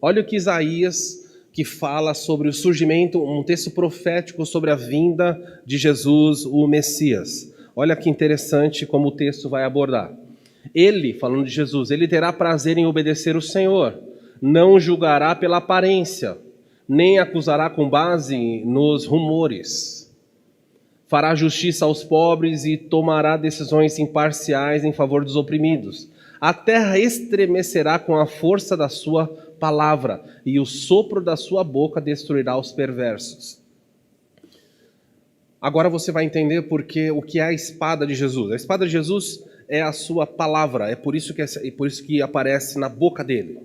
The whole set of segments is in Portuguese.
Olha o que Isaías, que fala sobre o surgimento, um texto profético sobre a vinda de Jesus, o Messias. Olha que interessante como o texto vai abordar. Ele, falando de Jesus, ele terá prazer em obedecer o Senhor, não julgará pela aparência, nem acusará com base nos rumores. Fará justiça aos pobres e tomará decisões imparciais em favor dos oprimidos. A terra estremecerá com a força da sua palavra, e o sopro da sua boca destruirá os perversos. Agora você vai entender o que é a espada de Jesus. A espada de Jesus é a sua palavra, é por isso que aparece na boca dele.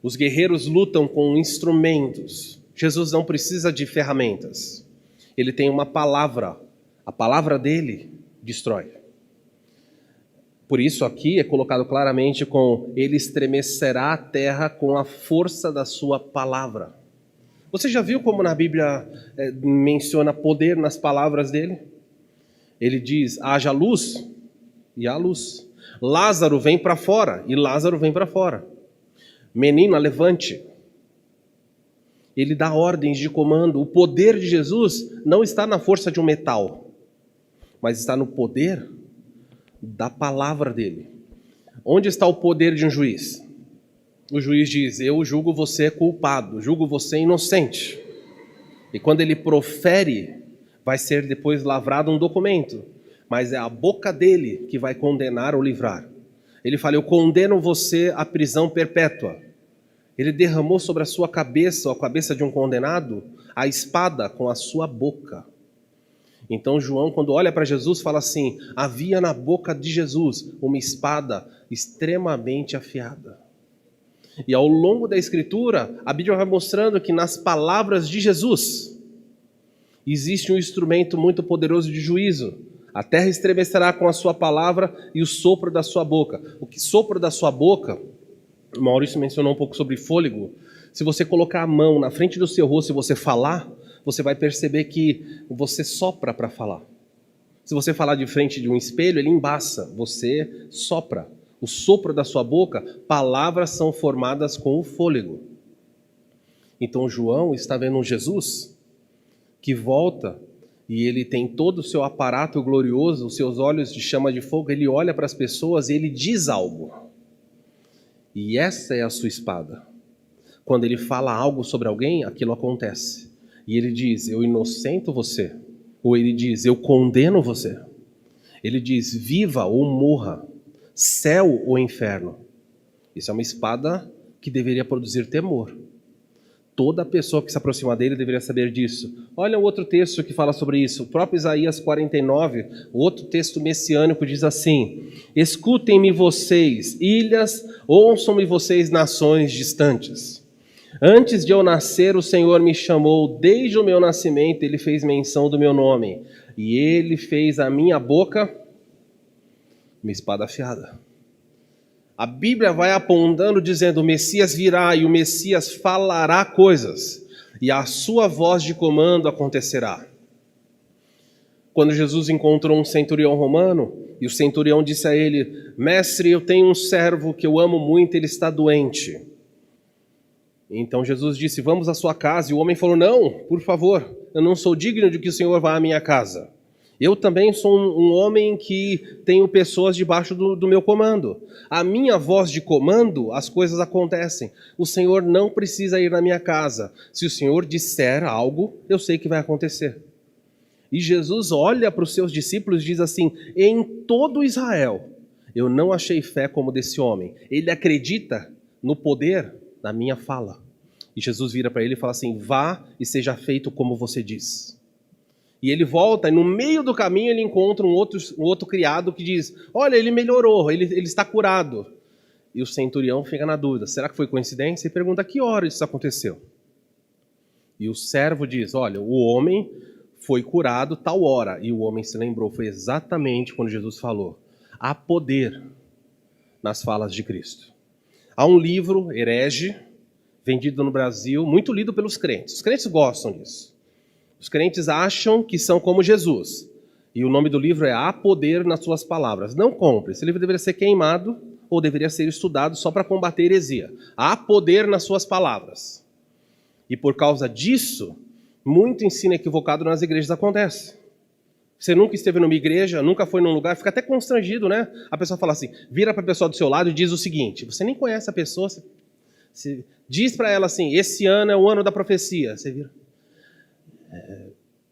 Os guerreiros lutam com instrumentos. Jesus não precisa de ferramentas. Ele tem uma palavra. A palavra dele destrói. Por isso aqui é colocado claramente com ele estremecerá a terra com a força da sua palavra. Você já viu como na Bíblia menciona poder nas palavras dele? Ele diz, haja luz, e há luz. Lázaro vem para fora, e Lázaro vem para fora. Menino, levante. Ele dá ordens de comando. O poder de Jesus não está na força de um metal, mas está no poder da palavra dele. Onde está o poder de um juiz? O juiz diz, eu julgo você culpado, julgo você inocente. E quando ele profere, vai ser depois lavrado um documento, mas é a boca dele que vai condenar ou livrar. Ele fala, eu condeno você à prisão perpétua. Ele derramou sobre a sua cabeça, ou a cabeça de um condenado, a espada com a sua boca. Então João, quando olha para Jesus, fala assim, havia na boca de Jesus uma espada extremamente afiada. E ao longo da Escritura, a Bíblia vai mostrando que nas palavras de Jesus existe um instrumento muito poderoso de juízo. A terra estremecerá com a sua palavra e o sopro da sua boca. O que sopro da sua boca, o Maurício mencionou um pouco sobre fôlego. Se você colocar a mão na frente do seu rosto e você falar, você vai perceber que você sopra para falar. Se você falar de frente de um espelho, ele embaça, você sopra. O sopro da sua boca, palavras são formadas com o fôlego. Então João está vendo um Jesus que volta e ele tem todo o seu aparato glorioso, os seus olhos de chama de fogo, ele olha para as pessoas e ele diz algo. E essa é a sua espada. Quando ele fala algo sobre alguém, aquilo acontece. E ele diz, eu inocento você. Ou ele diz, eu condeno você. Ele diz, viva ou morra, céu ou inferno. Isso é uma espada que deveria produzir temor. Toda pessoa que se aproxima dele deveria saber disso. Olha o outro texto que fala sobre isso. O próprio Isaías 49, o outro texto messiânico diz assim, escutem-me vocês, ilhas, ouçam-me vocês, nações distantes. Antes de eu nascer, o Senhor me chamou, desde o meu nascimento, ele fez menção do meu nome. E ele fez a minha boca uma espada afiada. A Bíblia vai apontando, dizendo, o Messias virá e o Messias falará coisas. E a sua voz de comando acontecerá. Quando Jesus encontrou um centurião romano, e o centurião disse a ele, mestre, eu tenho um servo que eu amo muito, ele está doente. Então Jesus disse, vamos à sua casa. E o homem falou, não, por favor, eu não sou digno de que o Senhor vá à minha casa. Eu também sou um homem que tenho pessoas debaixo do meu comando. A minha voz de comando, as coisas acontecem. O Senhor não precisa ir na minha casa. Se o Senhor disser algo, eu sei que vai acontecer. E Jesus olha para os seus discípulos e diz assim, em todo Israel, eu não achei fé como desse homem. Ele acredita no poder da minha fala. E Jesus vira para ele e fala assim, vá e seja feito como você diz. E ele volta e no meio do caminho ele encontra um outro criado que diz, olha, ele melhorou, ele está curado. E o centurião fica na dúvida, será que foi coincidência? E pergunta, que hora isso aconteceu? E o servo diz, olha, o homem foi curado tal hora. E o homem se lembrou, foi exatamente quando Jesus falou. Há poder nas falas de Cristo. Há um livro, Herege, vendido no Brasil, muito lido pelos crentes. Os crentes gostam disso. Os crentes acham que são como Jesus. E o nome do livro é Há Poder nas Suas Palavras. Não compre. Esse livro deveria ser queimado ou deveria ser estudado só para combater heresia. Há poder nas suas palavras. E por causa disso, muito ensino equivocado nas igrejas acontece. Você nunca esteve numa igreja, nunca foi num lugar, fica até constrangido, né? A pessoa fala assim, vira para a pessoa do seu lado e diz o seguinte, você nem conhece a pessoa, você diz para ela assim, esse ano é o ano da profecia. Você vira,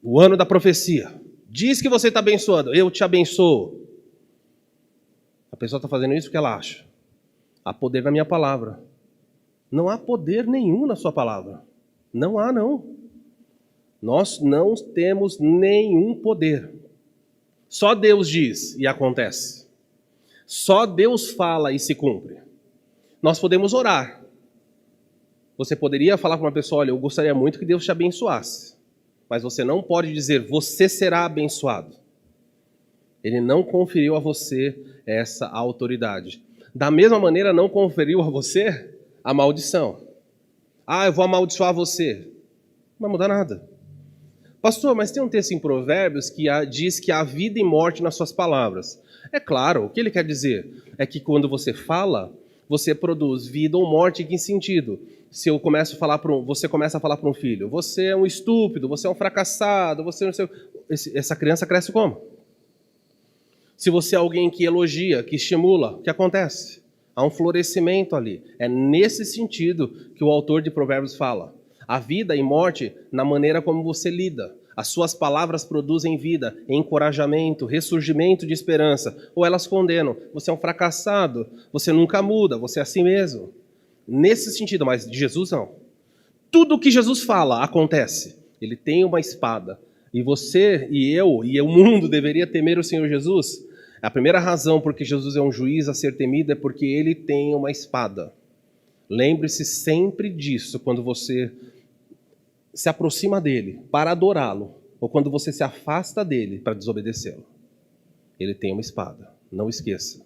o ano da profecia. Diz que você está abençoando, eu te abençoo. A pessoa está fazendo isso porque ela acha. Há poder na minha palavra. Não há poder nenhum na sua palavra. Não há, não. Nós não temos nenhum poder. Só Deus diz e acontece. Só Deus fala e se cumpre. Nós podemos orar. Você poderia falar para uma pessoa, olha, eu gostaria muito que Deus te abençoasse. Mas você não pode dizer, você será abençoado. Ele não conferiu a você essa autoridade. Da mesma maneira, não conferiu a você a maldição. Eu vou amaldiçoar você. Não vai mudar nada. Pastor, mas tem um texto em Provérbios que diz que há vida e morte nas suas palavras. É claro, o que ele quer dizer? É que quando você fala, você produz vida ou morte. Em que sentido? Se eu começo a falar você começa a falar para um filho, você é um estúpido, você é um fracassado, você não sei... Essa criança cresce como? Se você é alguém que elogia, que estimula, o que acontece? Há um florescimento ali. É nesse sentido que o autor de Provérbios fala. A vida e morte na maneira como você lida. As suas palavras produzem vida, encorajamento, ressurgimento de esperança. Ou elas condenam. Você é um fracassado, você nunca muda, você é assim mesmo. Nesse sentido, mas de Jesus não. Tudo o que Jesus fala acontece. Ele tem uma espada. E você e eu e o mundo deveria temer o Senhor Jesus. A primeira razão porque Jesus é um juiz a ser temido é porque ele tem uma espada. Lembre-se sempre disso quando você se aproxima dele para adorá-lo, ou quando você se afasta dele para desobedecê-lo. Ele tem uma espada, não esqueça.